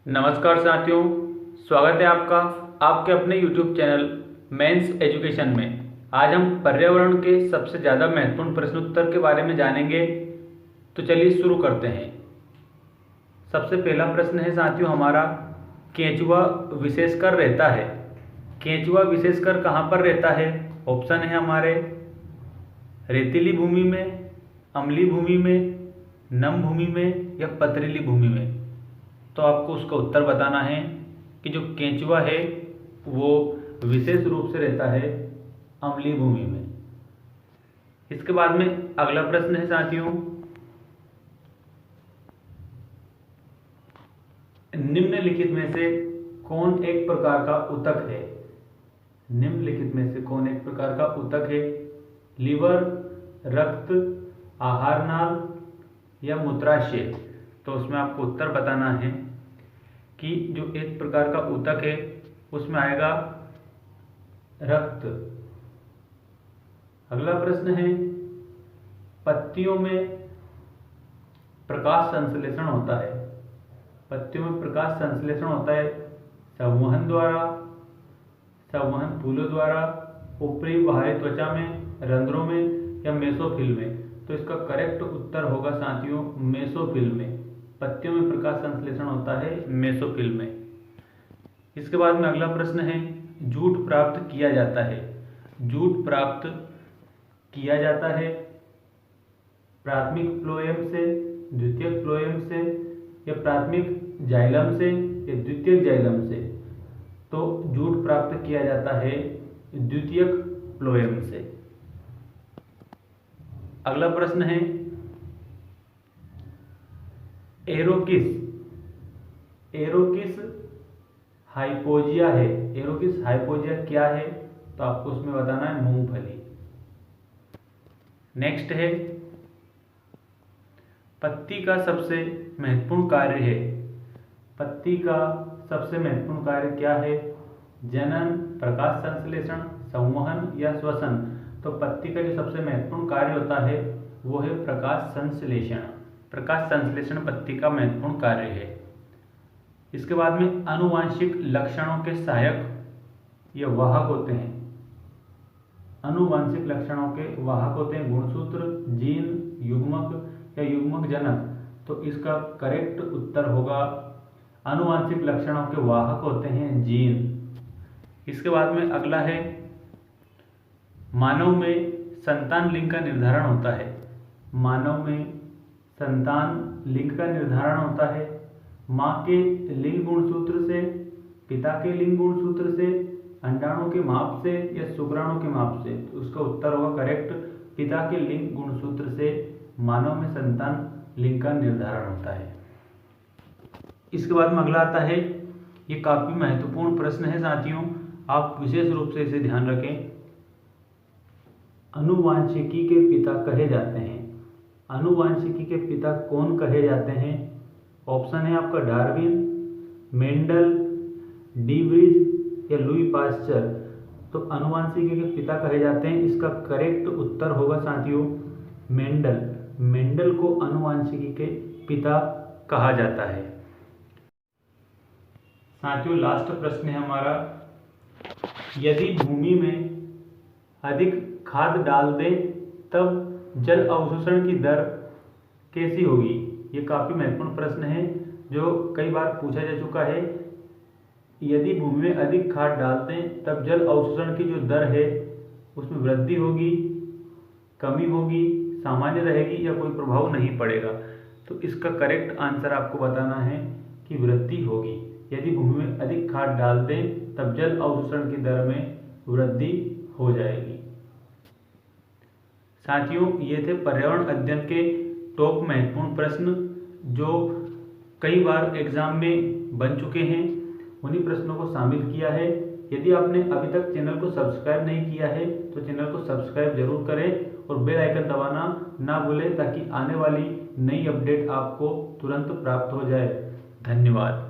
नमस्कार साथियों, स्वागत है आपका आपके अपने YouTube चैनल मेंस एजुकेशन में। आज हम पर्यावरण के सबसे ज़्यादा महत्वपूर्ण प्रश्नोत्तर के बारे में जानेंगे। तो चलिए शुरू करते हैं। सबसे पहला प्रश्न है साथियों हमारा, केंचुआ विशेषकर रहता है। केंचुआ विशेषकर कहाँ पर रहता है? ऑप्शन है हमारे रेतीली भूमि में, अम्लीय भूमि में, नम भूमि में या पथरीली भूमि में। तो आपको उसका उत्तर बताना है कि जो केंचुआ है वो विशेष रूप से रहता है अम्लीय भूमि में। इसके बाद में अगला प्रश्न है साथियों, निम्नलिखित में से कौन एक प्रकार का ऊतक है? निम्नलिखित में से कौन एक प्रकार का ऊतक है? लीवर, रक्त, आहार नाल या मूत्राशय। तो उसमें आपको उत्तर बताना है कि जो एक प्रकार का ऊतक है उसमें आएगा रक्त। अगला प्रश्न है, पत्तियों में प्रकाश संश्लेषण होता है। पत्तियों में प्रकाश संश्लेषण होता है संवहन द्वारा, संवहन फूलों द्वारा, ऊपरी बाहरी त्वचा में, रंध्रों में या मेसोफिल में। तो इसका करेक्ट उत्तर होगा साथियों मेसोफिल में। पत्तियों में प्रकाश संश्लेषण होता है मेसोफिल में। इसके बाद में अगला प्रश्न है, जूट प्राप्त किया जाता है। जूट प्राप्त किया जाता है प्राथमिक फ्लोएम से, द्वितीयक फ्लोएम से या प्राथमिक जाइलम से या द्वितीयक जाइलम से। तो जूट प्राप्त किया जाता है द्वितीयक फ्लोएम से। अगला प्रश्न है, एरोकिस हाइपोजिया है। एरोकिस हाइपोजिया क्या है? तो आपको उसमें बताना है मूंगफली। नेक्स्ट है, पत्ती का सबसे महत्वपूर्ण कार्य है। पत्ती का सबसे महत्वपूर्ण कार्य क्या है? जनन, प्रकाश संश्लेषण, संवहन या श्वसन। तो पत्ती का जो सबसे महत्वपूर्ण कार्य होता है वो है प्रकाश संश्लेषण। प्रकाश संश्लेषण पत्ती का महत्वपूर्ण कार्य है। इसके बाद में आनुवांशिक लक्षणों के सहायक या वाहक होते हैं। आनुवांशिक लक्षणों के वाहक होते हैं गुणसूत्र, जीन, युग्मक या युग्मक जनक। तो इसका करेक्ट उत्तर होगा आनुवांशिक लक्षणों के वाहक होते हैं जीन। इसके बाद में अगला है, मानव में संतान लिंग का निर्धारण होता है। मानव में संतान लिंग का निर्धारण होता है माँ के लिंग गुणसूत्र से, पिता के लिंग गुणसूत्र से, अंडाणु के माप से या शुक्राणु के माप से। तो उसका उत्तर होगा करेक्ट पिता के लिंग गुणसूत्र से मानव में संतान लिंग का निर्धारण होता है। इसके बाद में अगला आता है, ये काफी महत्वपूर्ण प्रश्न है साथियों, आप विशेष रूप से इसे ध्यान रखें। अनुवांशिकी के पिता कहे जाते हैं। अनुवांशिकी के पिता कौन कहे जाते हैं? ऑप्शन है आपका डार्विन, मेंडल, डी व्रिज या लुई पास्चर। तो अनुवांशिकी के पिता कहे जाते हैं, इसका करेक्ट उत्तर होगा साथियों मेंडल। मेंडल को अनुवांशिकी के पिता कहा जाता है। साथियों लास्ट प्रश्न है हमारा, यदि भूमि में अधिक खाद डाल दें तब जल अवशोषण की दर कैसी होगी? ये काफी महत्वपूर्ण प्रश्न है जो कई बार पूछा जा चुका है। यदि भूमि में अधिक खाद डालते हैं तब जल अवशोषण की जो दर है उसमें वृद्धि होगी, कमी होगी, सामान्य रहेगी या कोई प्रभाव नहीं पड़ेगा। तो इसका करेक्ट आंसर आपको बताना है कि वृद्धि होगी। यदि भूमि में अधिक खाद डाल दें तब जल अवशोषण की दर में वृद्धि हो जाएगी। साथियों ये थे पर्यावरण अध्ययन के टॉप महत्वपूर्ण प्रश्न जो कई बार एग्जाम में बन चुके हैं। उन्हीं प्रश्नों को शामिल किया है। यदि आपने अभी तक चैनल को सब्सक्राइब नहीं किया है तो चैनल को सब्सक्राइब जरूर करें और बेल आइकन दबाना ना भूलें ताकि आने वाली नई अपडेट आपको तुरंत प्राप्त हो जाए। धन्यवाद।